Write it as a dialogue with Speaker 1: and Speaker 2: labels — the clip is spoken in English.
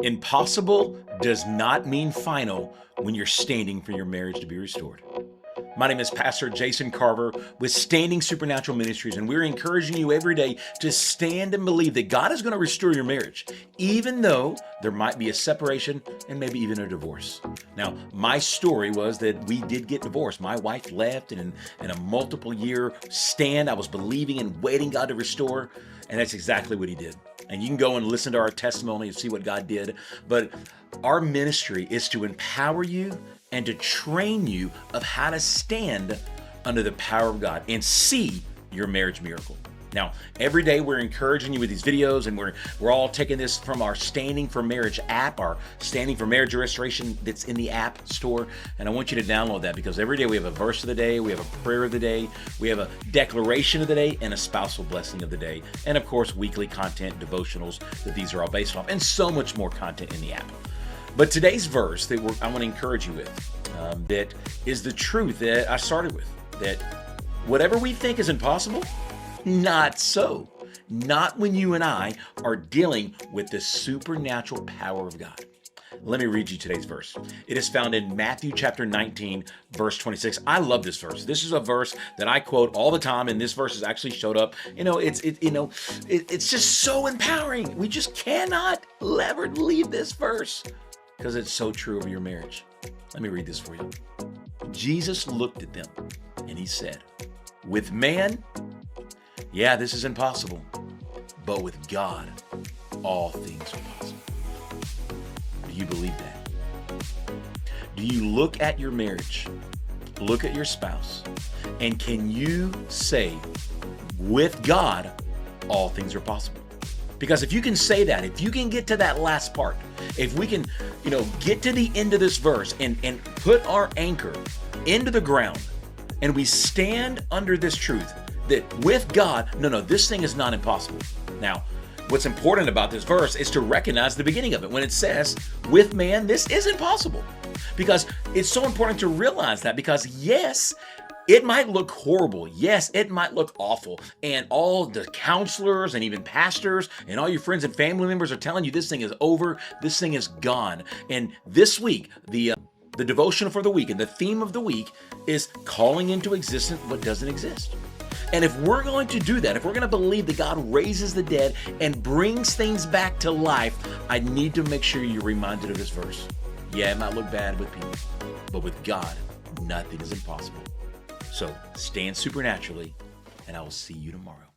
Speaker 1: Impossible does not mean final when you're standing for your marriage to be restored. My name is Pastor Jason Carver with Standing Supernatural Ministries, and we're encouraging you every day to stand and believe that God is going to restore your marriage, even though there might be a separation and maybe even a divorce. Now, my story was that we did get divorced. My wife left, and in a multiple year stand, I was believing and waiting God to restore, and that's exactly what He did. And you can go and listen to our testimony and see what God did. But our ministry is to empower you and to train you of how to stand under the power of God and see your marriage miracle. Now, every day we're encouraging you with these videos, and we're all taking this from our Standing for Marriage app, our Standing for Marriage Restoration that's in the app store. And I want you to download that, because every day we have a verse of the day, we have a prayer of the day, we have a declaration of the day, and a spousal blessing of the day. And of course, weekly content, devotionals that these are all based off, and so much more content in the app. But today's verse that I want to encourage you with, that is the truth that I started with, that whatever we think is impossible, not so. Not when you and I are dealing with the supernatural power of God. Let me read you today's verse. It is found in Matthew chapter 19, verse 26. I love this verse. This is a verse that I quote all the time, and this verse has actually showed up. It's just so empowering. We just cannot ever leave this verse, because it's so true of your marriage. Let me read this for you. Jesus looked at them and He said, "With man, yeah, this is impossible, but with God, all things are possible." Do you believe that? Do you look at your marriage, look at your spouse, and can you say, with God, all things are possible? Because if you can say that, if you can get to that last part, if we can, get to the end of this verse and put our anchor into the ground, and we stand under this truth that with God, no, this thing is not impossible. Now, what's important about this verse is to recognize the beginning of it when it says, with man, this is impossible. Because it's so important to realize that, because yes, it might look horrible. Yes, it might look awful. And all the counselors and even pastors and all your friends and family members are telling you this thing is over, this thing is gone. And this week, the devotional for the week and the theme of the week is calling into existence what doesn't exist. And if we're going to do that, if we're going to believe that God raises the dead and brings things back to life, I need to make sure you're reminded of this verse. Yeah, it might look bad with people, but with God, nothing is impossible. So stand supernaturally, and I will see you tomorrow.